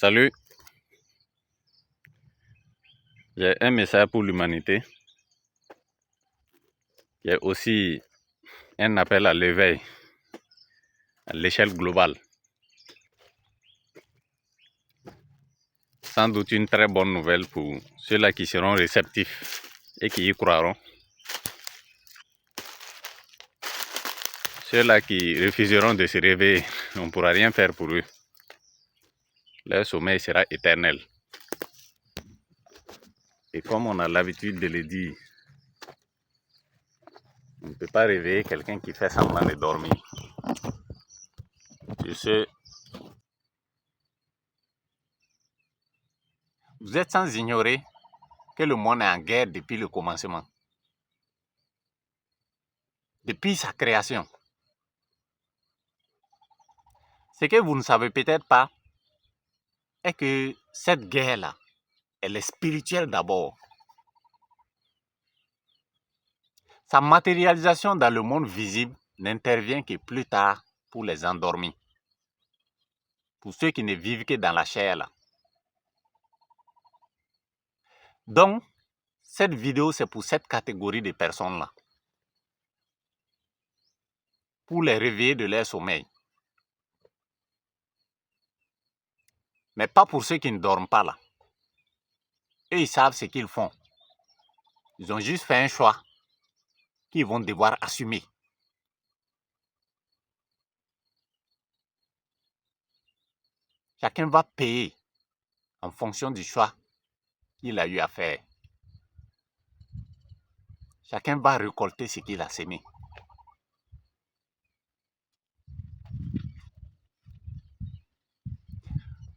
Salut, j'ai un message pour l'humanité. Il y a aussi un appel à l'éveil à l'échelle globale. Sans doute une très bonne nouvelle pour ceux-là qui seront réceptifs et qui y croiront. Ceux-là qui refuseront de se réveiller, on ne pourra rien faire pour eux. Leur sommeil sera éternel. Et comme on a l'habitude de le dire, on ne peut pas réveiller quelqu'un qui fait semblant de dormir. Sur ce, vous êtes sans ignorer que le monde est en guerre depuis le commencement. Depuis sa création. Ce que vous ne savez peut-être pas est que cette guerre-là, elle est spirituelle d'abord. Sa matérialisation dans le monde visible n'intervient que plus tard pour les endormis. Pour ceux qui ne vivent que dans la chair là. Donc, cette vidéo, c'est pour cette catégorie de personnes-là. Pour les réveiller de leur sommeil. Mais pas pour ceux qui ne dorment pas là. Eux, ils savent ce qu'ils font. Ils ont juste fait un choix qu'ils vont devoir assumer. Chacun va payer en fonction du choix qu'il a eu à faire. Chacun va récolter ce qu'il a semé.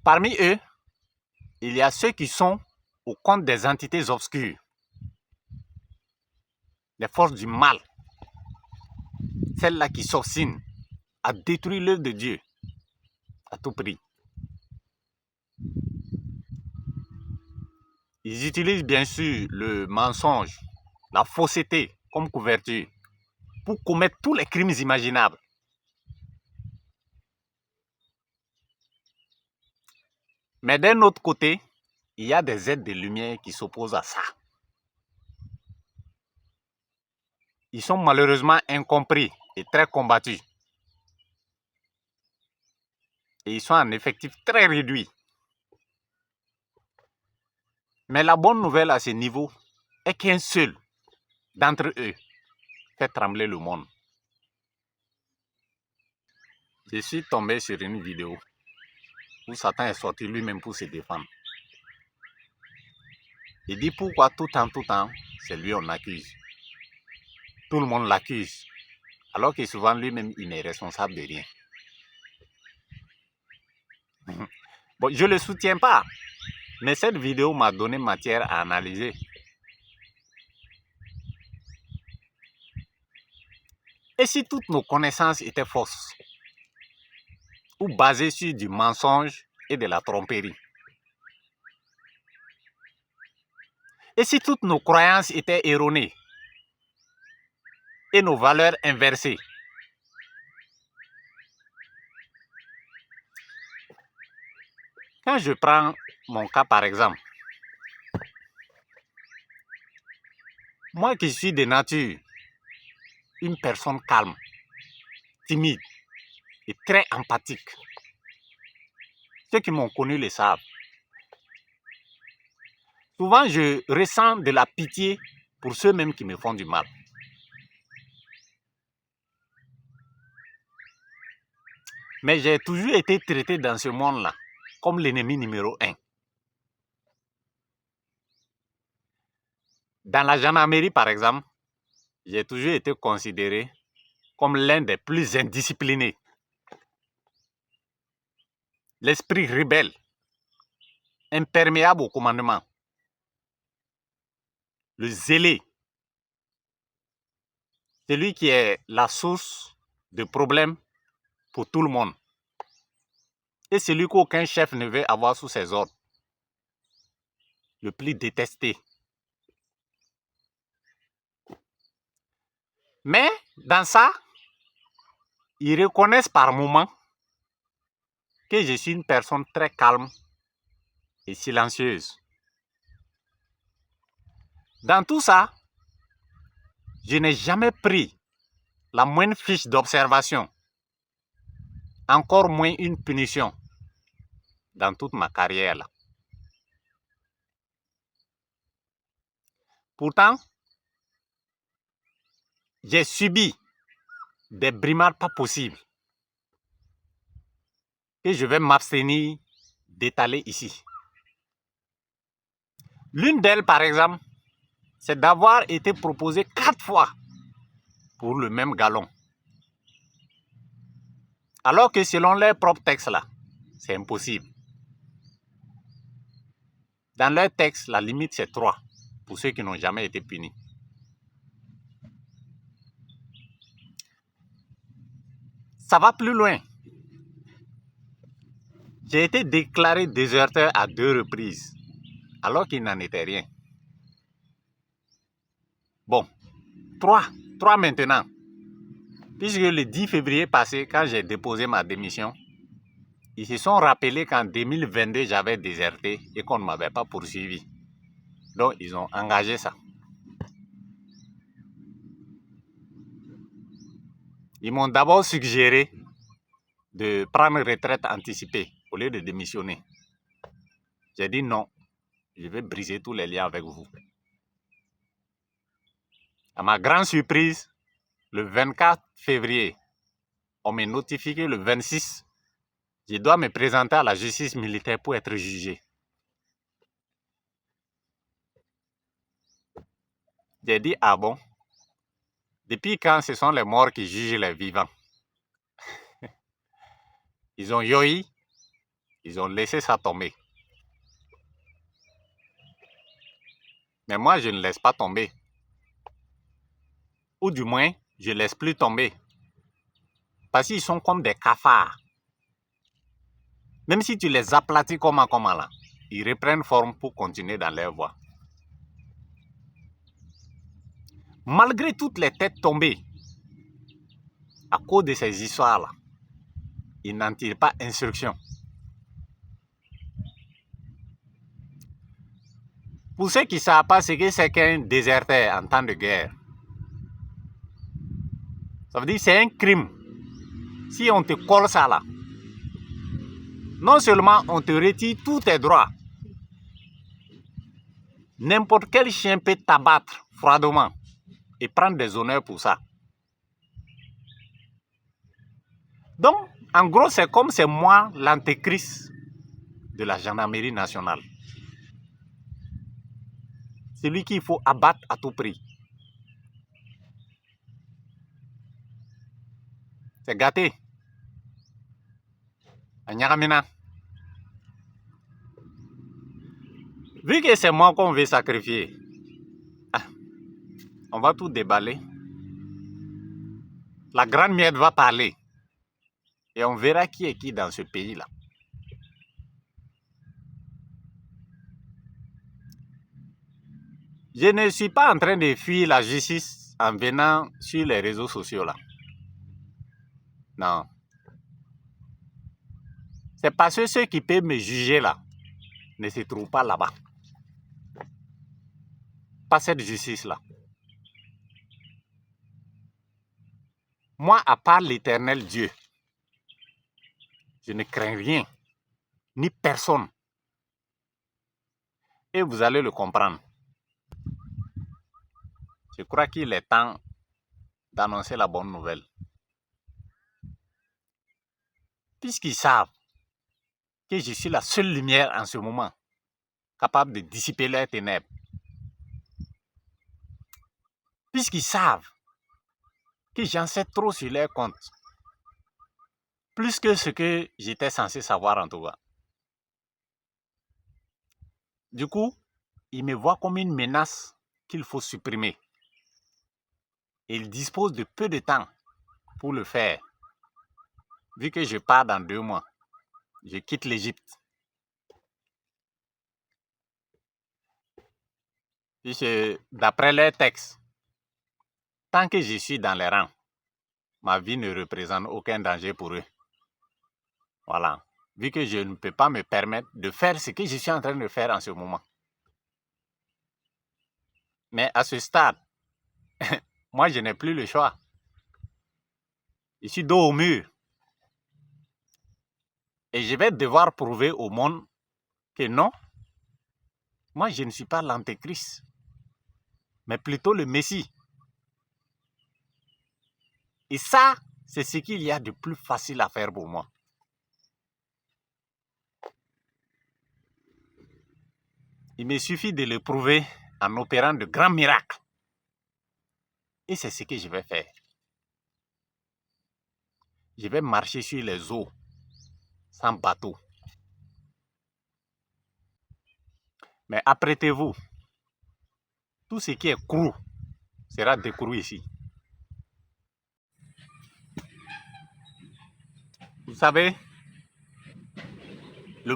Parmi eux, il y a ceux qui sont au compte des entités obscures, les forces du mal, celles-là qui s'obstinent à détruire l'œuvre de Dieu à tout prix. Ils utilisent bien sûr le mensonge, la fausseté comme couverture pour commettre tous les crimes imaginables. Mais d'un autre côté, il y a des êtres de lumière qui s'opposent à ça. Ils sont malheureusement incompris et très combattus. Et ils sont en effectif très réduit. Mais la bonne nouvelle à ce niveau est qu'un seul d'entre eux fait trembler le monde. Je suis tombé sur une vidéo où Satan est sorti lui-même pour se défendre. Il dit pourquoi tout temps, c'est lui on accuse. Tout le monde l'accuse. Alors que souvent lui-même, il n'est responsable de rien. Bon, je ne le soutiens pas. Mais cette vidéo m'a donné matière à analyser. Et si toutes nos connaissances étaient fausses ou basées sur du mensonge et de la tromperie? Et si toutes nos croyances étaient erronées et nos valeurs inversées? Quand je prends mon cas par exemple, moi qui suis de nature une personne calme, timide et très empathique, ceux qui m'ont connu le savent. Souvent, je ressens de la pitié pour ceux-mêmes qui me font du mal. Mais j'ai toujours été traité dans ce monde-là comme l'ennemi numéro 1. Dans la gendarmerie, par exemple, j'ai toujours été considéré comme l'un des plus indisciplinés. L'esprit rebelle, imperméable au commandement, le zélé, celui qui est la source de problèmes pour tout le monde. Et celui qu'aucun chef ne veut avoir sous ses ordres. Le plus détesté. Mais dans ça, ils reconnaissent par moments que je suis une personne très calme et silencieuse. Dans tout ça, je n'ai jamais pris la moindre fiche d'observation, encore moins une punition dans toute ma carrière là. Pourtant, j'ai subi des brimades pas possibles que je vais m'abstenir d'étaler ici. L'une d'elles, par exemple, c'est d'avoir été proposé 4 fois pour le même galon. Alors que selon leur propre texte là, c'est impossible. Dans leur texte, la limite c'est 3 pour ceux qui n'ont jamais été punis. Ça va plus loin. J'ai été déclaré déserteur à 2 reprises, alors qu'il n'en était rien. Bon, 3 maintenant. Puisque le 10 février passé, quand j'ai déposé ma démission, ils se sont rappelés qu'en 2022, j'avais déserté et qu'on ne m'avait pas poursuivi. Donc, ils ont engagé ça. Ils m'ont d'abord suggéré de prendre retraite anticipée au lieu de démissionner. J'ai dit non, je vais briser tous les liens avec vous. À ma grande surprise, le 24 février, on m'a notifié que le 26, je dois me présenter à la justice militaire pour être jugé. J'ai dit, ah bon? Depuis quand ce sont les morts qui jugent les vivants? Ils ont yoï, ils ont laissé ça tomber. Mais moi, je ne laisse pas tomber. Ou du moins, je ne laisse plus tomber. Parce qu'ils sont comme des cafards. Même si tu les aplatis comment là, ils reprennent forme pour continuer dans leur voie. Malgré toutes les têtes tombées, à cause de ces histoires-là, ils n'en tirent pas instruction. Pour ceux qui ne savent pas ce que c'est qu'un déserteur en temps de guerre, ça veut dire que c'est un crime. Si on te colle ça là, non seulement on te retire tous tes droits, n'importe quel chien peut t'abattre froidement et prendre des honneurs pour ça. Donc, en gros, c'est comme c'est moi l'antéchrist de la gendarmerie nationale. C'est lui qu'il faut abattre à tout prix. C'est gâté. À Nyaramina. Vu que c'est moi qu'on veut sacrifier, on va tout déballer. La grande miette va parler. Et on verra qui est qui dans ce pays-là. Je ne suis pas en train de fuir la justice en venant sur les réseaux sociaux là. Non. C'est parce que ceux qui peuvent me juger là ne se trouvent pas là-bas. Pas cette justice-là. Moi, à part l'Éternel Dieu, je ne crains rien, ni personne. Et vous allez le comprendre. Je crois qu'il est temps d'annoncer la bonne nouvelle. Puisqu'ils savent que je suis la seule lumière en ce moment, capable de dissiper leurs ténèbres. Puisqu'ils savent que j'en sais trop sur leur compte. Plus que ce que j'étais censé savoir en tout cas. Du coup, ils me voient comme une menace qu'il faut supprimer. Et ils disposent de peu de temps pour le faire. Vu que je pars dans 2 mois, je quitte l'Égypte. D'après leur texte, tant que je suis dans les rangs, ma vie ne représente aucun danger pour eux. Voilà. vu que je ne peux pas me permettre de faire ce que je suis en train de faire en ce moment. Mais à ce stade, moi, je n'ai plus le choix. Je suis dos au mur. Et je vais devoir prouver au monde que non, moi, je ne suis pas l'antéchrist, mais plutôt le Messie. Et ça, c'est ce qu'il y a de plus facile à faire pour moi. Il me suffit de le prouver en opérant de grands miracles. Et c'est ce que je vais faire. Je vais marcher sur les eaux, sans bateau. Mais apprêtez-vous, tout ce qui est cru sera décru ici. Vous savez, le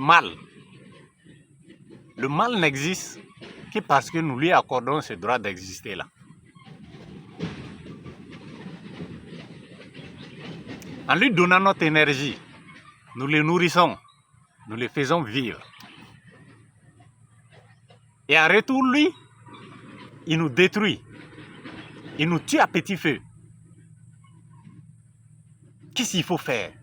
mal n'existe que parce que nous lui accordons ce droit d'exister là. En lui donnant notre énergie, nous le nourrissons, nous le faisons vivre. Et en retour, lui, il nous détruit. Il nous tue à petit feu. Qu'est-ce qu'il faut faire?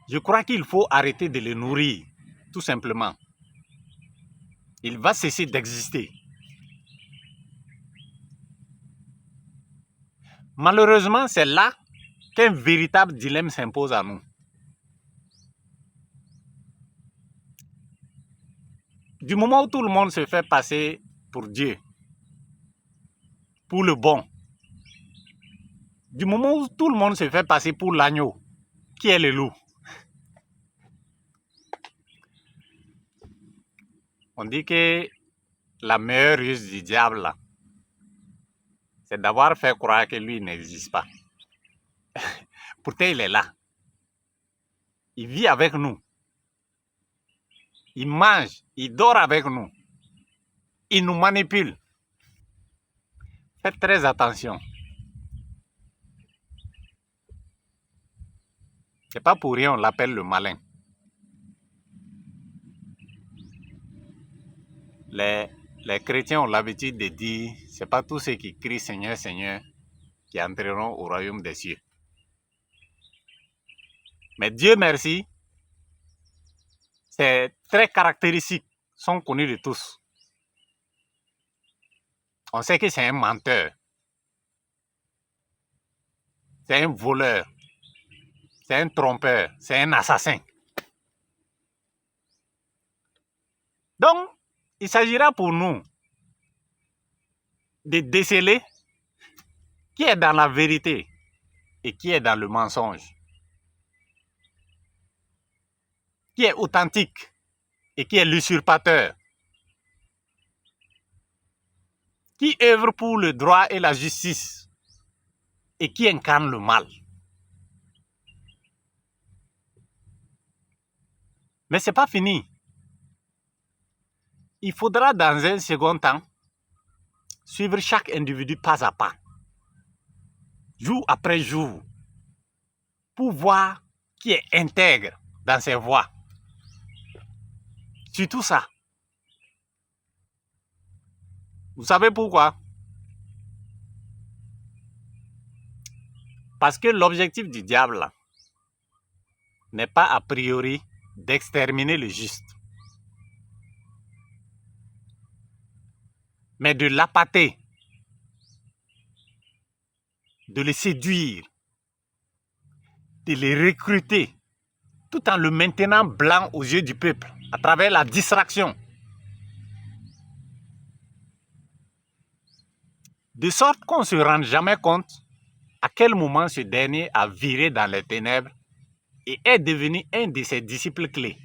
Je crois qu'il faut arrêter de le nourrir, tout simplement. Il va cesser d'exister. Malheureusement, c'est là qu'un véritable dilemme s'impose à nous. Du moment où tout le monde se fait passer pour Dieu, pour le bon, du moment où tout le monde se fait passer pour l'agneau, qui est le loup, on dit que la meilleure ruse du diable, c'est d'avoir fait croire que lui n'existe pas. Pourtant, il est là. Il vit avec nous. Il mange, il dort avec nous. Il nous manipule. Faites très attention. C'est pas pour rien on l'appelle le malin. Les chrétiens ont l'habitude de dire, c'est pas tous ceux qui crient Seigneur, Seigneur qui entreront au royaume des cieux. Mais Dieu merci, c'est très caractéristique, sont connus de tous. On sait que c'est un menteur, c'est un voleur, c'est un trompeur, c'est un assassin. Donc, il s'agira pour nous de déceler qui est dans la vérité et qui est dans le mensonge, qui est authentique et qui est l'usurpateur, qui œuvre pour le droit et la justice et qui incarne le mal. Mais ce n'est pas fini. Il faudra dans un second temps suivre chaque individu pas à pas, jour après jour, pour voir qui est intègre dans ses voies. Surtout ça. Vous savez pourquoi? Parce que l'objectif du diable n'est pas a priori d'exterminer le juste, mais de l'appâter, de le séduire, de le recruter, tout en le maintenant blanc aux yeux du peuple, à travers la distraction. De sorte qu'on ne se rende jamais compte à quel moment ce dernier a viré dans les ténèbres et est devenu un de ses disciples clés.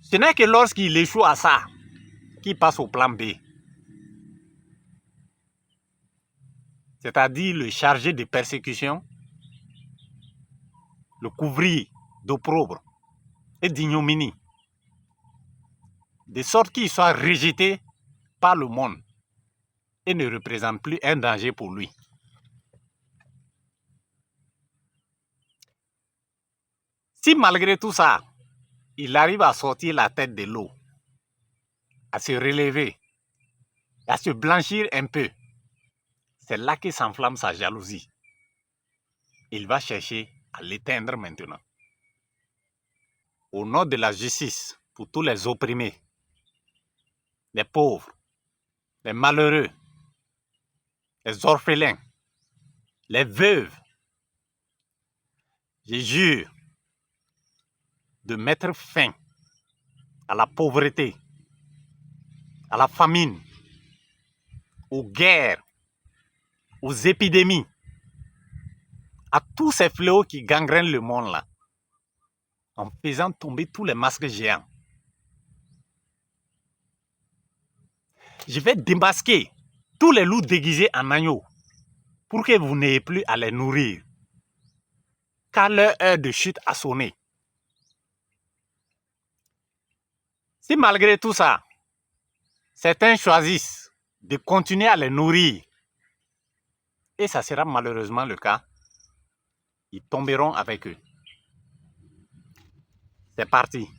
Ce n'est que lorsqu'il échoue à ça qu'il passe au plan B. C'est-à-dire le charger de persécution, le couvrir d'opprobre et d'ignominie, de sorte qu'il soit rejeté par le monde et ne représente plus un danger pour lui. Si malgré tout ça, il arrive à sortir la tête de l'eau, à se relever, à se blanchir un peu, c'est là que s'enflamme sa jalousie. Il va chercher à l'éteindre maintenant. Au nom de la justice pour tous les opprimés, les pauvres, les malheureux, les orphelins, les veuves, je jure de mettre fin à la pauvreté, à la famine, aux guerres, aux épidémies, à tous ces fléaux qui gangrènent le monde là, en faisant tomber tous les masques géants. Je vais démasquer tous les loups déguisés en agneaux pour que vous n'ayez plus à les nourrir, car leur heure de chute a sonné. Si malgré tout ça, certains choisissent de continuer à les nourrir, et ça sera malheureusement le cas, ils tomberont avec eux. C'est parti.